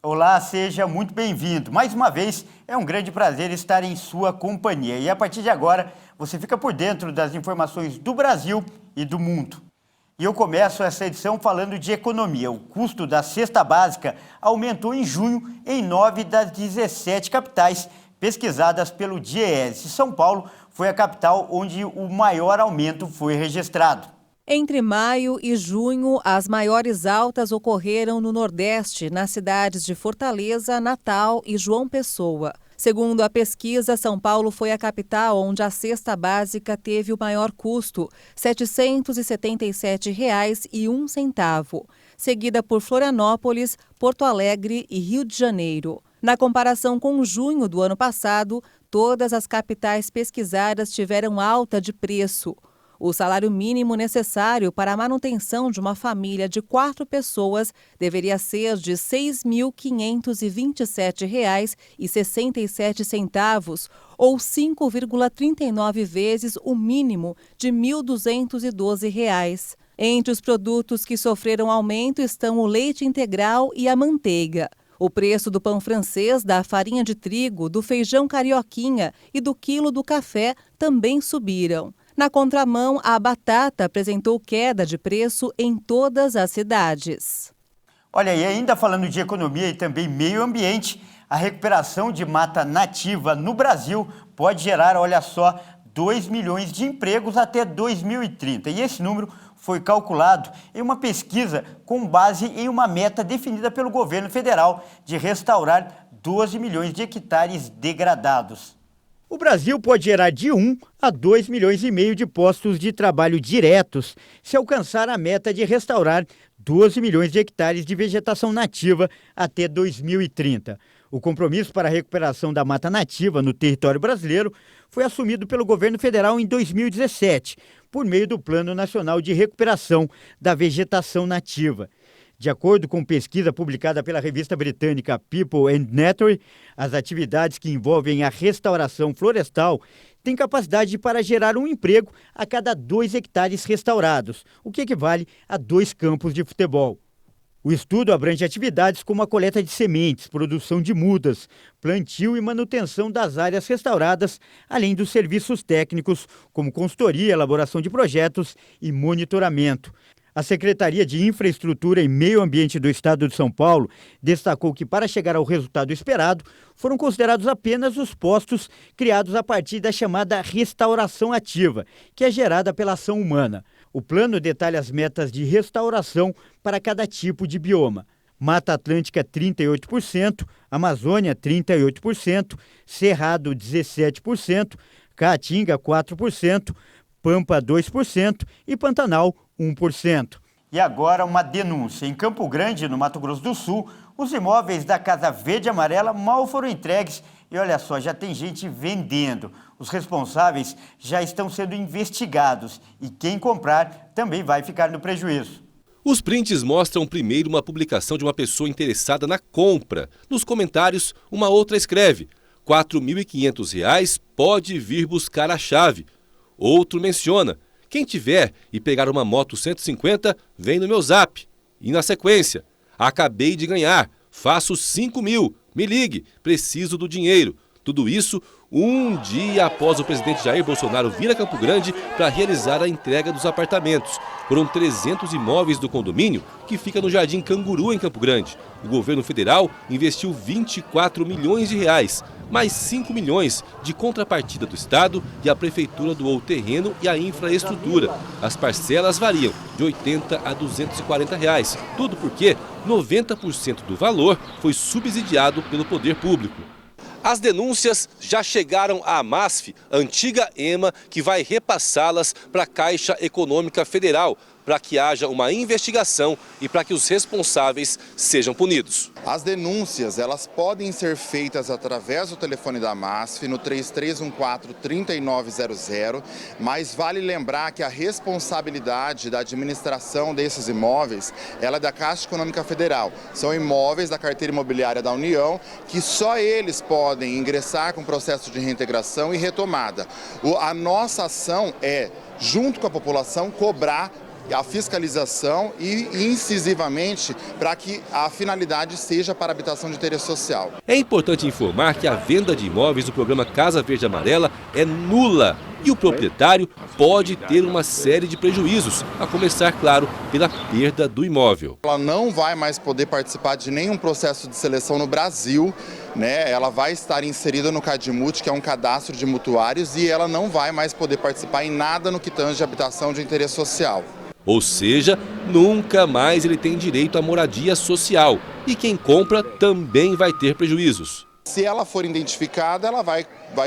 Olá, seja muito bem-vindo. Mais uma vez, é um grande prazer estar em sua companhia. E a partir de agora, você fica por dentro das informações do Brasil e do mundo. E eu começo essa edição falando de economia. O custo da cesta básica aumentou em junho em 9 das 17 capitais pesquisadas pelo DIEESE. São Paulo foi a capital onde o maior aumento foi registrado. Entre maio e junho, as maiores altas ocorreram no Nordeste, nas cidades de Fortaleza, Natal e João Pessoa. Segundo a pesquisa, São Paulo foi a capital onde a cesta básica teve o maior custo, R$ 777,01, seguida por Florianópolis, Porto Alegre e Rio de Janeiro. Na comparação com junho do ano passado, todas as capitais pesquisadas tiveram alta de preço. O salário mínimo necessário para a manutenção de uma família de 4 pessoas deveria ser de R$ 6.527,67, ou 5,39 vezes o mínimo de R$ 1.212. Entre os produtos que sofreram aumento estão o leite integral e a manteiga. O preço do pão francês, da farinha de trigo, do feijão carioquinha e do quilo do café também subiram. Na contramão, a batata apresentou queda de preço em todas as cidades. Olha, e ainda falando de economia e também meio ambiente, a recuperação de mata nativa no Brasil pode gerar, olha só, 2 milhões de empregos até 2030. E esse número foi calculado em uma pesquisa com base em uma meta definida pelo governo federal de restaurar 12 milhões de hectares degradados. O Brasil pode gerar de 1 a 2 milhões e meio de postos de trabalho diretos se alcançar a meta de restaurar 12 milhões de hectares de vegetação nativa até 2030. O compromisso para a recuperação da mata nativa no território brasileiro foi assumido pelo governo federal em 2017, por meio do Plano Nacional de Recuperação da Vegetação Nativa. De acordo com pesquisa publicada pela revista britânica People and Nature, as atividades que envolvem a restauração florestal têm capacidade para gerar um emprego a cada 2 hectares restaurados, o que equivale a 2 campos de futebol. O estudo abrange atividades como a coleta de sementes, produção de mudas, plantio e manutenção das áreas restauradas, além dos serviços técnicos como consultoria, elaboração de projetos e monitoramento. A Secretaria de Infraestrutura e Meio Ambiente do Estado de São Paulo destacou que, para chegar ao resultado esperado, foram considerados apenas os postos criados a partir da chamada restauração ativa, que é gerada pela ação humana. O plano detalha as metas de restauração para cada tipo de bioma. Mata Atlântica, 38%, Amazônia, 38%, Cerrado, 17%, Caatinga, 4%, Pampa, 2% e Pantanal, 1%. E agora uma denúncia. Em Campo Grande, no Mato Grosso do Sul, os imóveis da Casa Verde e Amarela mal foram entregues e olha só, já tem gente vendendo. Os responsáveis já estão sendo investigados e quem comprar também vai ficar no prejuízo. Os prints mostram primeiro uma publicação de uma pessoa interessada na compra. Nos comentários, uma outra escreve: R$ 4.500 pode vir buscar a chave. Outro menciona: quem tiver e pegar uma moto 150, vem no meu zap. E na sequência: acabei de ganhar, faço 5 mil, me ligue, preciso do dinheiro. Tudo isso um dia após o presidente Jair Bolsonaro vir a Campo Grande para realizar a entrega dos apartamentos. Foram 300 imóveis do condomínio que fica no Jardim Canguru, em Campo Grande. O governo federal investiu R$ 24 milhões, mais 5 milhões de contrapartida do Estado e a Prefeitura doou o terreno e a infraestrutura. As parcelas variam de R$ 80 a R$ 240. Tudo porque 90% do valor foi subsidiado pelo poder público. As denúncias já chegaram à AMASF, antiga EMA, que vai repassá-las para a Caixa Econômica Federal, para que haja uma investigação e para que os responsáveis sejam punidos. As denúncias, elas podem ser feitas através do telefone da AMASF no 3314-3900, mas vale lembrar que a responsabilidade da administração desses imóveis, ela é da Caixa Econômica Federal. São imóveis da carteira imobiliária da União que só eles podem ingressar com processo de reintegração e retomada. A nossa ação é, junto com a população, cobrar a fiscalização e incisivamente para que a finalidade seja para habitação de interesse social. É importante informar que a venda de imóveis do programa Casa Verde e Amarela é nula e o proprietário pode ter uma série de prejuízos, a começar, claro, pela perda do imóvel. Ela não vai mais poder participar de nenhum processo de seleção no Brasil, né? Ela vai estar inserida no CADMUT, que é um cadastro de mutuários, e ela não vai mais poder participar em nada no que tange de habitação de interesse social. Ou seja, nunca mais ele tem direito à moradia social e quem compra também vai ter prejuízos. Se ela for identificada, ela vai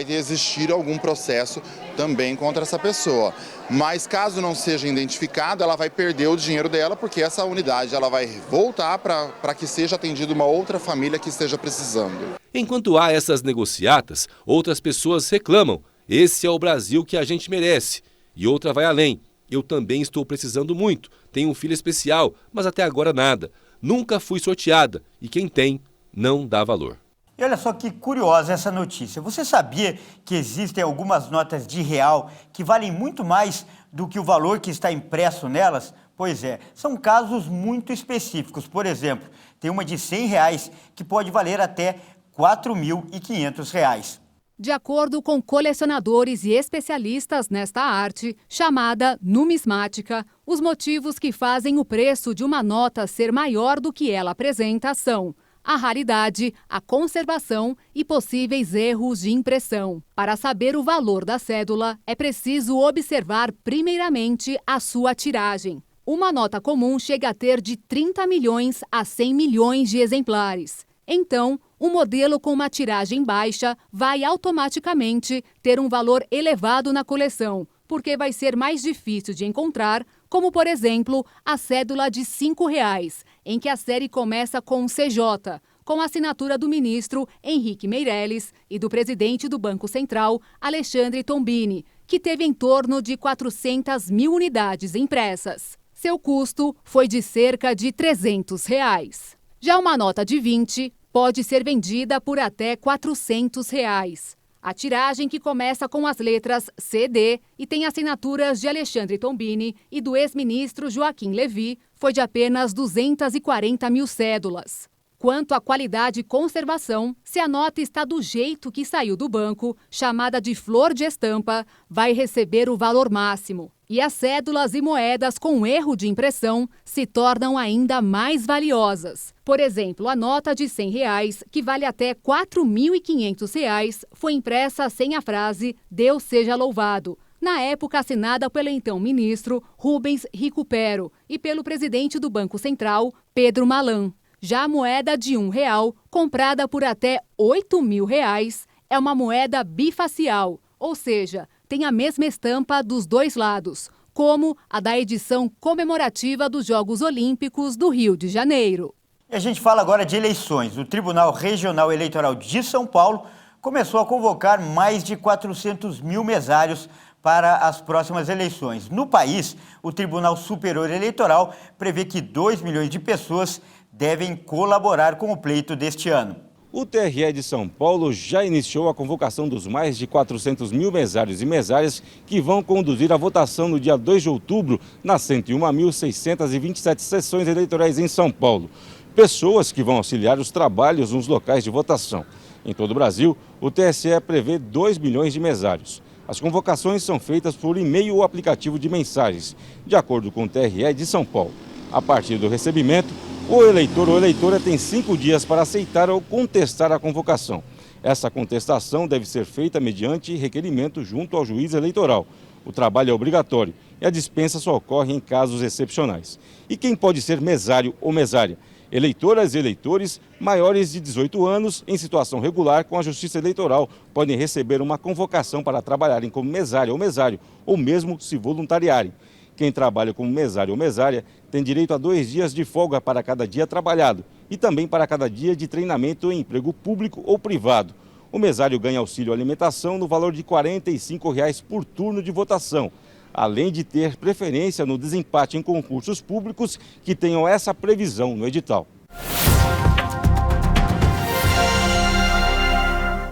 existir algum processo também contra essa pessoa. Mas caso não seja identificada, ela vai perder o dinheiro dela, porque essa unidade ela vai voltar para que seja atendida uma outra família que esteja precisando. Enquanto há essas negociatas, outras pessoas reclamam. Esse é o Brasil que a gente merece. E outra vai além. Eu também estou precisando muito. Tenho um filho especial, mas até agora nada. Nunca fui sorteada. E quem tem, não dá valor. E olha só que curiosa essa notícia. Você sabia que existem algumas notas de real que valem muito mais do que o valor que está impresso nelas? Pois é, são casos muito específicos. Por exemplo, tem uma de R$100 que pode valer até R$4.500. De acordo com colecionadores e especialistas nesta arte, chamada numismática, os motivos que fazem o preço de uma nota ser maior do que ela apresenta são a raridade, a conservação e possíveis erros de impressão. Para saber o valor da cédula, é preciso observar primeiramente a sua tiragem. Uma nota comum chega a ter de 30 milhões a 100 milhões de exemplares. Então, um modelo com uma tiragem baixa vai automaticamente ter um valor elevado na coleção, porque vai ser mais difícil de encontrar, como, por exemplo, a cédula de R$5, em que a série começa com CJ, com a assinatura do ministro Henrique Meirelles e do presidente do Banco Central, Alexandre Tombini, que teve em torno de 400 mil unidades impressas. Seu custo foi de cerca de R$300. Já uma nota de 20 pode ser vendida por até R$400. A tiragem, que começa com as letras CD e tem assinaturas de Alexandre Tombini e do ex-ministro Joaquim Levy, foi de apenas 240 mil cédulas. Quanto à qualidade e conservação, se a nota está do jeito que saiu do banco, chamada de flor de estampa, vai receber o valor máximo. E as cédulas e moedas com erro de impressão se tornam ainda mais valiosas. Por exemplo, a nota de R$100, que vale até R$4.500, foi impressa sem a frase "Deus seja louvado", na época assinada pelo então ministro Rubens Recupero e pelo presidente do Banco Central, Pedro Malan. Já a moeda de R$1, comprada por até R$8.000, é uma moeda bifacial, ou seja, tem a mesma estampa dos dois lados, como a da edição comemorativa dos Jogos Olímpicos do Rio de Janeiro. E a gente fala agora de eleições. O Tribunal Regional Eleitoral de São Paulo começou a convocar mais de 400 mil mesários para as próximas eleições. No país, o Tribunal Superior Eleitoral prevê que 2 milhões de pessoas devem colaborar com o pleito deste ano. O TRE de São Paulo já iniciou a convocação dos mais de 400 mil mesários e mesárias que vão conduzir a votação no dia 2 de outubro nas 101.627 sessões eleitorais em São Paulo. Pessoas que vão auxiliar os trabalhos nos locais de votação. Em todo o Brasil, o TSE prevê 2 milhões de mesários. As convocações são feitas por e-mail ou aplicativo de mensagens, de acordo com o TRE de São Paulo. A partir do recebimento, o eleitor ou eleitora tem 5 dias para aceitar ou contestar a convocação. Essa contestação deve ser feita mediante requerimento junto ao juiz eleitoral. O trabalho é obrigatório e a dispensa só ocorre em casos excepcionais. E quem pode ser mesário ou mesária? Eleitoras e eleitores maiores de 18 anos em situação regular com a Justiça Eleitoral podem receber uma convocação para trabalharem como mesária ou mesário, ou mesmo se voluntariarem. Quem trabalha como mesário ou mesária tem direito a 2 dias de folga para cada dia trabalhado e também para cada dia de treinamento em emprego público ou privado. O mesário ganha auxílio alimentação no valor de R$ 45 por turno de votação, além de ter preferência no desempate em concursos públicos que tenham essa previsão no edital.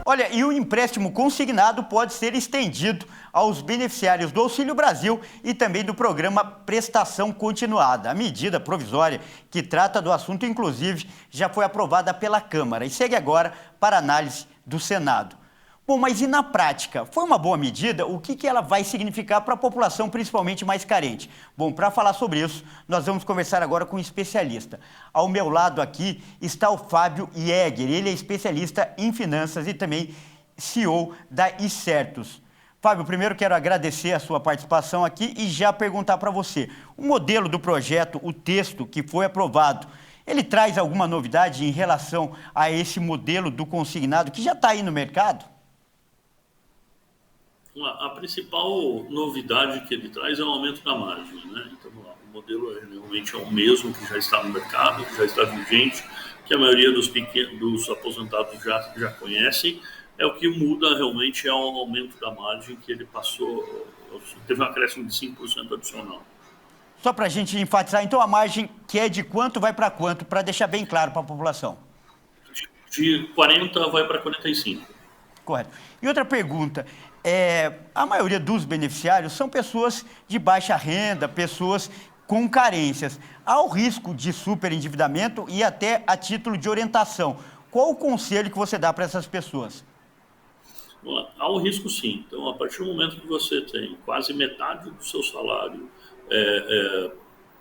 Olha, e o empréstimo consignado pode ser estendido aos beneficiários do Auxílio Brasil e também do programa Prestação Continuada. A medida provisória que trata do assunto, inclusive, já foi aprovada pela Câmara e segue agora para análise do Senado. Bom, mas e na prática? Foi uma boa medida? O que ela vai significar para a população, principalmente mais carente? Bom, para falar sobre isso, nós vamos conversar agora com um especialista. Ao meu lado aqui está o Fábio Jäger. Ele é especialista em finanças e também CEO da Icertus. Fábio, primeiro quero agradecer a sua participação aqui e já perguntar para você. O modelo do projeto, o texto que foi aprovado, ele traz alguma novidade em relação a esse modelo do consignado que já está aí no mercado? A principal novidade que ele traz é o aumento da margem, né? Então, o modelo realmente é o mesmo que já está no mercado, que já está vigente, que a maioria dos aposentados já conhecem. É o que muda realmente é o aumento da margem que ele passou, teve um acréscimo de 5% adicional. Só para a gente enfatizar, então a margem que é de quanto vai para quanto, para deixar bem claro para a população? De 40 vai para 45. Correto. E outra pergunta, a maioria dos beneficiários são pessoas de baixa renda, pessoas com carências. Há o risco de superendividamento e até a título de orientação. Qual o conselho que você dá para essas pessoas? Há um risco sim. Então, a partir do momento que você tem quase metade do seu salário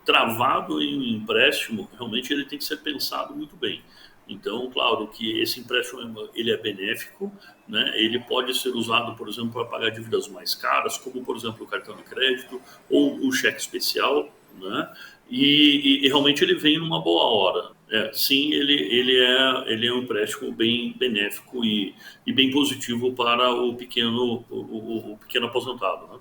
travado em um empréstimo, realmente ele tem que ser pensado muito bem. Então, claro que esse empréstimo ele é benéfico, né? Ele pode ser usado, por exemplo, para pagar dívidas mais caras, como, por exemplo, o cartão de crédito ou o cheque especial, né? E realmente ele vem numa boa hora. Sim, ele é um empréstimo bem benéfico e bem positivo para o pequeno aposentado, né?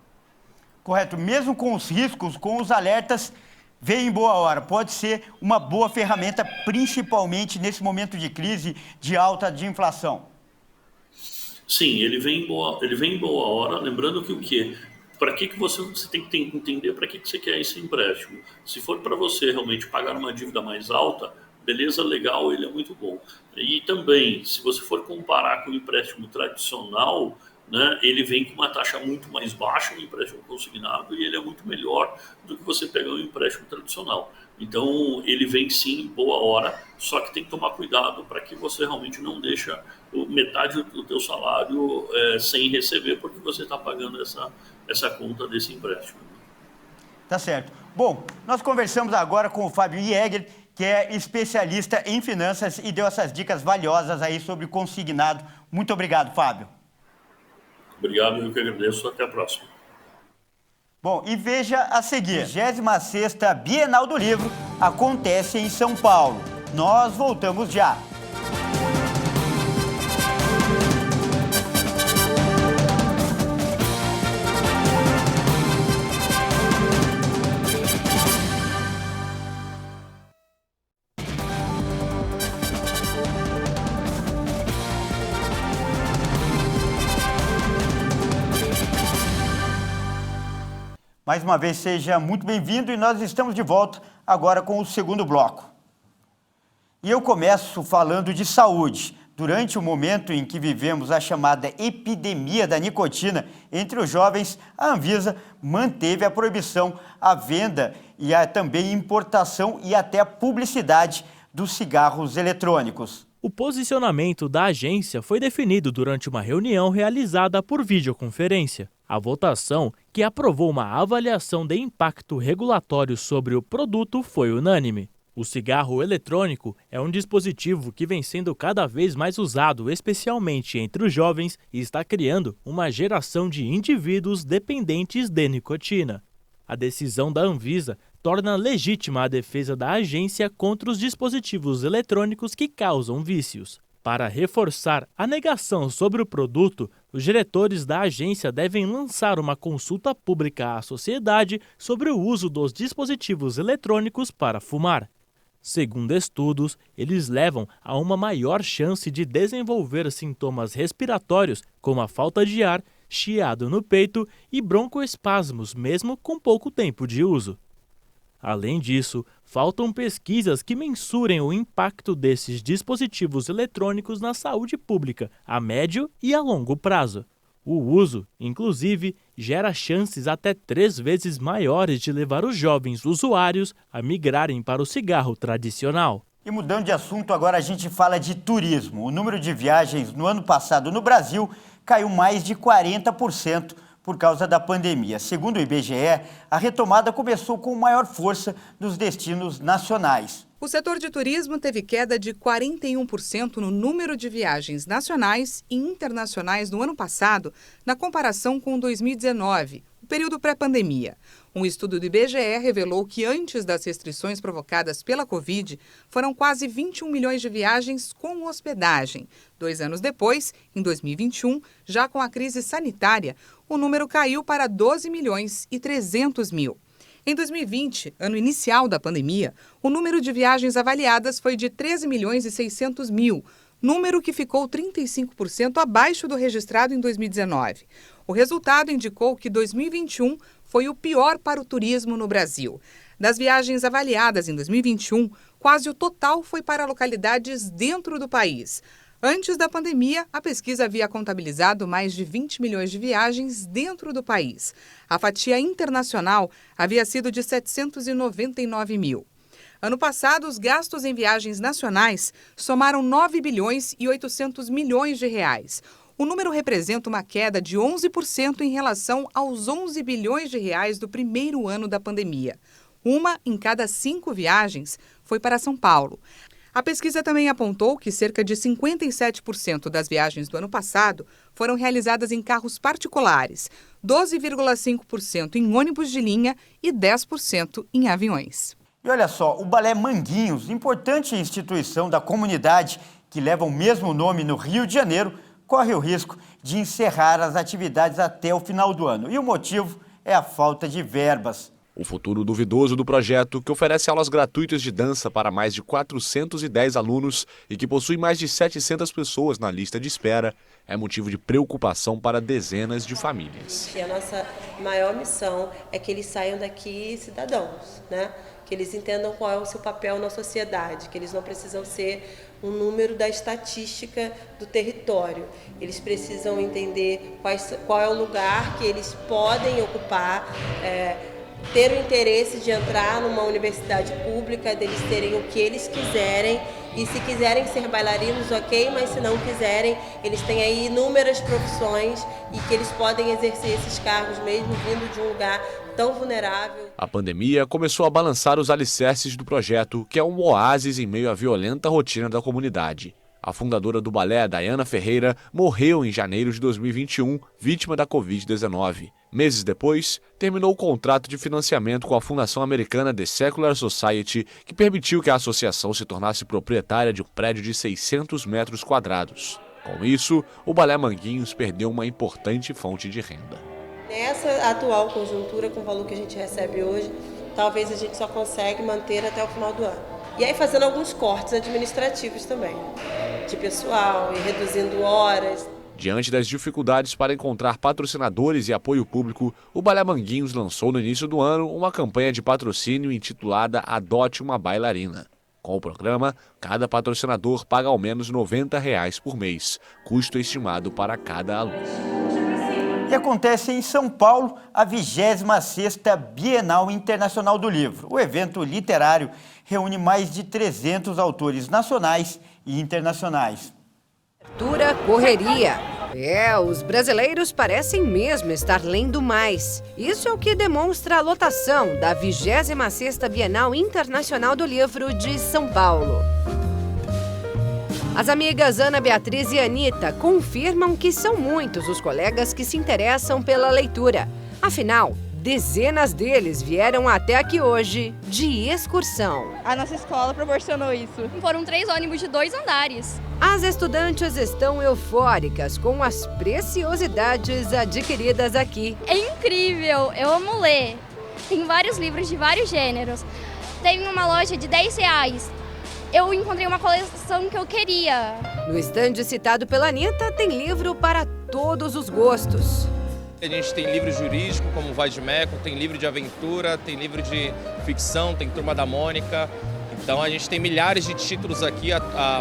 Correto. Mesmo com os riscos, com os alertas, vem em boa hora. Pode ser uma boa ferramenta, principalmente nesse momento de crise, de alta de inflação. Sim, ele vem em boa hora. Lembrando que o quê? Para que você tem que entender para que você quer esse empréstimo. Se for para você realmente pagar uma dívida mais alta, beleza, legal, ele é muito bom. E também, se você for comparar com o empréstimo tradicional, né, ele vem com uma taxa muito mais baixa no empréstimo consignado e ele é muito melhor do que você pegar um empréstimo tradicional. Então, ele vem sim em boa hora, só que tem que tomar cuidado para que você realmente não deixe metade do teu salário sem receber, porque você está pagando essa conta desse empréstimo. Tá certo. Bom, nós conversamos agora com o Fábio Jäger, que é especialista em finanças e deu essas dicas valiosas aí sobre consignado. Muito obrigado, Fábio. Obrigado, eu que agradeço. Até a próxima. Bom, e veja a seguir. 26ª Bienal do Livro acontece em São Paulo. Nós voltamos já. Mais uma vez, seja muito bem-vindo e nós estamos de volta agora com o segundo bloco. E eu começo falando de saúde. Durante o momento em que vivemos a chamada epidemia da nicotina entre os jovens, a Anvisa manteve a proibição, a venda e também importação e até a publicidade dos cigarros eletrônicos. O posicionamento da agência foi definido durante uma reunião realizada por videoconferência. A votação, que aprovou uma avaliação de impacto regulatório sobre o produto, foi unânime. O cigarro eletrônico é um dispositivo que vem sendo cada vez mais usado, especialmente entre os jovens, e está criando uma geração de indivíduos dependentes de nicotina. A decisão da Anvisa torna legítima a defesa da agência contra os dispositivos eletrônicos que causam vícios. Para reforçar a negação sobre o produto, os diretores da agência devem lançar uma consulta pública à sociedade sobre o uso dos dispositivos eletrônicos para fumar. Segundo estudos, eles levam a uma maior chance de desenvolver sintomas respiratórios, como a falta de ar, chiado no peito e broncoespasmos, mesmo com pouco tempo de uso. Além disso, faltam pesquisas que mensurem o impacto desses dispositivos eletrônicos na saúde pública a médio e a longo prazo. O uso, inclusive, gera chances até 3 vezes maiores de levar os jovens usuários a migrarem para o cigarro tradicional. E mudando de assunto, agora a gente fala de turismo. O número de viagens no ano passado no Brasil caiu mais de 40% por causa da pandemia. Segundo o IBGE, a retomada começou com maior força nos destinos nacionais. O setor de turismo teve queda de 41% no número de viagens nacionais e internacionais no ano passado, na comparação com 2019, o período pré-pandemia. Um estudo do IBGE revelou que antes das restrições provocadas pela Covid, foram quase 21 milhões de viagens com hospedagem. 2 anos depois, em 2021, já com a crise sanitária, o número caiu para 12 milhões e 300 mil. Em 2020, ano inicial da pandemia, o número de viagens avaliadas foi de 13 milhões e 600 mil, número que ficou 35% abaixo do registrado em 2019. O resultado indicou que 2021 foi o pior para o turismo no Brasil. Das viagens avaliadas em 2021, quase o total foi para localidades dentro do país. Antes da pandemia, a pesquisa havia contabilizado mais de 20 milhões de viagens dentro do país. A fatia internacional havia sido de 799 mil. Ano passado, os gastos em viagens nacionais somaram 9 bilhões e 800 milhões de reais. O número representa uma queda de 11% em relação aos 11 bilhões de reais do primeiro ano da pandemia. 1 em cada 5 viagens foi para São Paulo. A pesquisa também apontou que cerca de 57% das viagens do ano passado foram realizadas em carros particulares, 12,5% em ônibus de linha e 10% em aviões. E olha só, o Balé Manguinhos, importante instituição da comunidade que leva o mesmo nome no Rio de Janeiro, corre o risco de encerrar as atividades até o final do ano. E o motivo é a falta de verbas. O futuro duvidoso do projeto, que oferece aulas gratuitas de dança para mais de 410 alunos e que possui mais de 700 pessoas na lista de espera, é motivo de preocupação para dezenas de famílias. E a nossa maior missão é que eles saiam daqui cidadãos, né? Que eles entendam qual é o seu papel na sociedade, que eles não precisam ser um número da estatística do território. Eles precisam entender qual é o lugar que eles podem ocupar, ter o interesse de entrar numa universidade pública, deles terem o que eles quiserem, e se quiserem ser bailarinos, ok, mas se não quiserem, eles têm aí inúmeras profissões e que eles podem exercer esses cargos mesmo vindo de um lugar tão vulnerável. A pandemia começou a balançar os alicerces do projeto, que é um oásis em meio à violenta rotina da comunidade. A fundadora do balé, Dayana Ferreira, morreu em janeiro de 2021, vítima da Covid-19. Meses depois, terminou o contrato de financiamento com a fundação americana The Secular Society, que permitiu que a associação se tornasse proprietária de um prédio de 600 metros quadrados. Com isso, o Balé Manguinhos perdeu uma importante fonte de renda. Nessa atual conjuntura, com o valor que a gente recebe hoje, talvez a gente só consegue manter até o final do ano. E aí fazendo alguns cortes administrativos também, de pessoal e reduzindo horas. Diante das dificuldades para encontrar patrocinadores e apoio público, o Balé Manguinhos lançou no início do ano uma campanha de patrocínio intitulada Adote uma Bailarina. Com o programa, cada patrocinador paga ao menos R$ 90 por mês, custo estimado para cada aluno. E acontece em São Paulo a 26ª Bienal Internacional do Livro. O evento literário reúne mais de 300 autores nacionais e internacionais. Dura correria. Os brasileiros parecem mesmo estar lendo mais. Isso é o que demonstra a lotação da 26ª Bienal Internacional do Livro de São Paulo. As amigas Ana Beatriz e Anitta confirmam que são muitos os colegas que se interessam pela leitura. Afinal, dezenas deles vieram até aqui hoje de excursão. A nossa escola proporcionou isso. Foram 3 ônibus de 2 andares. As estudantes estão eufóricas com as preciosidades adquiridas aqui. É incrível, eu amo ler. Tem vários livros de vários gêneros. Tem uma loja de R$10. Eu encontrei uma coleção que eu queria. No estande citado pela Anitta, tem livro para todos os gostos. A gente tem livro jurídico, como o Vai de Meco, tem livro de aventura, tem livro de ficção, tem Turma da Mônica. Então a gente tem milhares de títulos aqui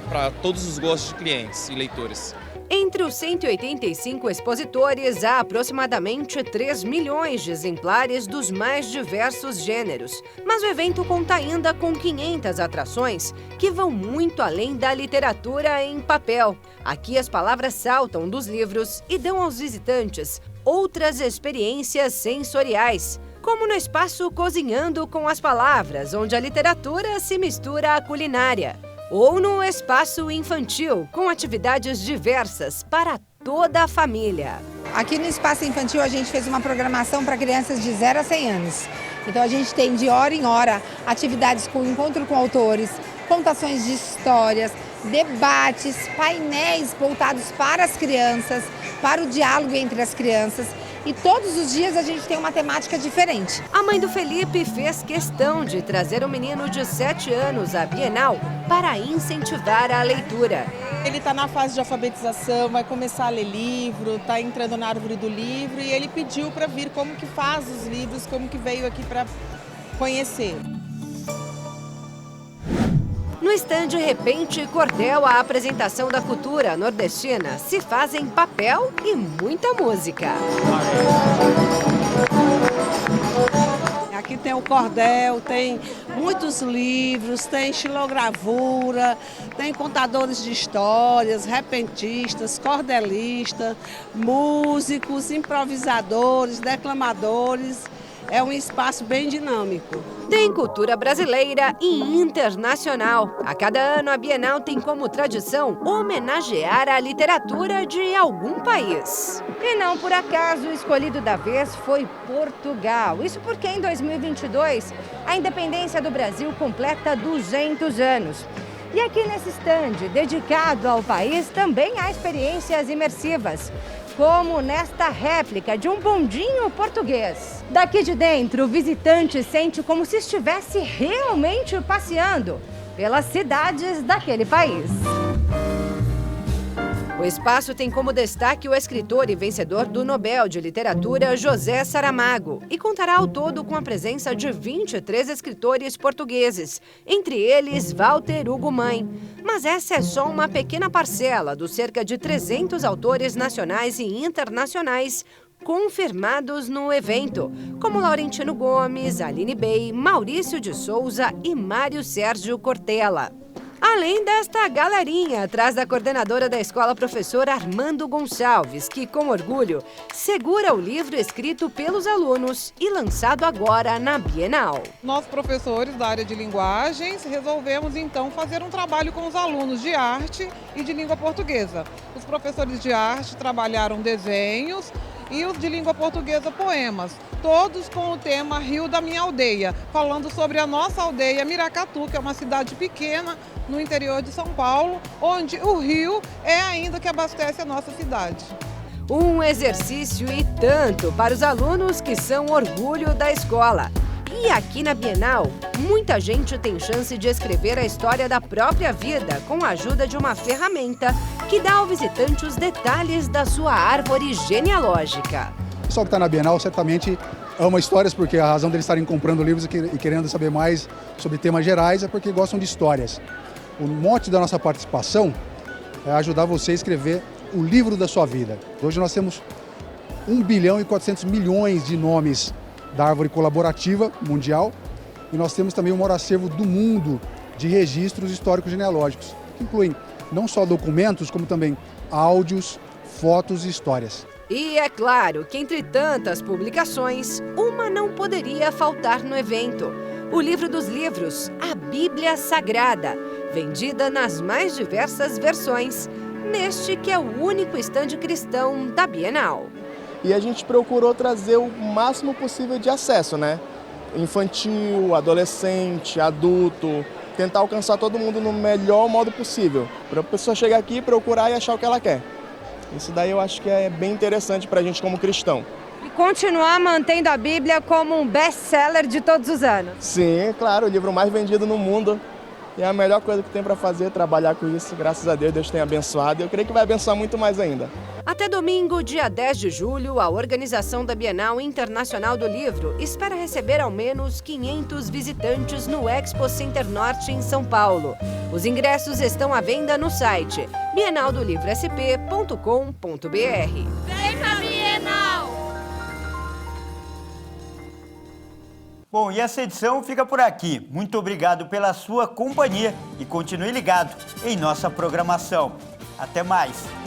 para todos os gostos de clientes e leitores. Entre os 185 expositores, há aproximadamente 3 milhões de exemplares dos mais diversos gêneros. Mas o evento conta ainda com 500 atrações que vão muito além da literatura em papel. Aqui as palavras saltam dos livros e dão aos visitantes outras experiências sensoriais, como no espaço Cozinhando com as Palavras, onde a literatura se mistura à culinária. Ou no espaço infantil, com atividades diversas para toda a família. Aqui no espaço infantil a gente fez uma programação para crianças de 0 a 100 anos. Então a gente tem de hora em hora atividades com encontro com autores, contações de histórias, debates, painéis voltados para as crianças, para o diálogo entre as crianças. E todos os dias a gente tem uma temática diferente. A mãe do Felipe fez questão de trazer um menino de 7 anos à Bienal para incentivar a leitura. Ele está na fase de alfabetização, vai começar a ler livro, está entrando na árvore do livro e ele pediu para vir como que faz os livros, como que veio aqui para conhecer. No estande Repente e Cordel, a apresentação da cultura nordestina se faz em papel e muita música. Aqui tem o cordel, tem muitos livros, tem xilogravura, tem contadores de histórias, repentistas, cordelistas, músicos, improvisadores, declamadores. É um espaço bem dinâmico. Tem cultura brasileira e internacional. A cada ano, a Bienal tem como tradição homenagear a literatura de algum país. E não por acaso o escolhido da vez foi Portugal. Isso porque em 2022, a independência do Brasil completa 200 anos. E aqui nesse estande, dedicado ao país, também há experiências imersivas, como nesta réplica de um bondinho português. Daqui de dentro, o visitante sente como se estivesse realmente passeando pelas cidades daquele país. O espaço tem como destaque o escritor e vencedor do Nobel de Literatura, José Saramago, e contará ao todo com a presença de 23 escritores portugueses, entre eles Walter Hugo Mãe. Mas essa é só uma pequena parcela dos cerca de 300 autores nacionais e internacionais confirmados no evento, como Laurentino Gomes, Aline Bey, Maurício de Souza e Mário Sérgio Cortella. Além desta galerinha atrás da coordenadora da escola, professor Armando Gonçalves, que, com orgulho, segura o livro escrito pelos alunos e lançado agora na Bienal. Nós, professores da área de linguagens, resolvemos então fazer um trabalho com os alunos de arte e de língua portuguesa. Os professores de arte trabalharam desenhos e os de língua portuguesa poemas, todos com o tema Rio da Minha Aldeia, falando sobre a nossa aldeia Miracatu, que é uma cidade pequena no interior de São Paulo, onde o rio é ainda que abastece a nossa cidade. Um exercício e tanto para os alunos que são orgulho da escola. E aqui na Bienal, muita gente tem chance de escrever a história da própria vida com a ajuda de uma ferramenta que dá ao visitante os detalhes da sua árvore genealógica. O pessoal que está na Bienal certamente ama histórias, porque a razão deles estarem comprando livros e querendo saber mais sobre temas gerais é porque gostam de histórias. O mote da nossa participação é ajudar você a escrever o livro da sua vida. Hoje nós temos 1 bilhão e 400 milhões de nomes da árvore colaborativa mundial e nós temos também o maior acervo do mundo de registros históricos genealógicos, que incluem não só documentos, como também áudios, fotos e histórias. E é claro que entre tantas publicações, uma não poderia faltar no evento. O livro dos livros, a Bíblia Sagrada, vendida nas mais diversas versões, neste que é o único estande cristão da Bienal. E a gente procurou trazer o máximo possível de acesso, né? Infantil, adolescente, adulto, tentar alcançar todo mundo no melhor modo possível, para a pessoa chegar aqui, procurar e achar o que ela quer. Isso daí eu acho que é bem interessante para a gente como cristão. E continuar mantendo a Bíblia como um best-seller de todos os anos. Sim, claro, o livro mais vendido no mundo. E é a melhor coisa que tem para fazer é trabalhar com isso. Graças a Deus, Deus tem abençoado. E eu creio que vai abençoar muito mais ainda. Até domingo, dia 10 de julho, a organização da Bienal Internacional do Livro espera receber ao menos 500 visitantes no Expo Center Norte, em São Paulo. Os ingressos estão à venda no site bienaldolivro.sp.com.br. Vem pra Bienal! Bom, e essa edição fica por aqui. Muito obrigado pela sua companhia e continue ligado em nossa programação. Até mais!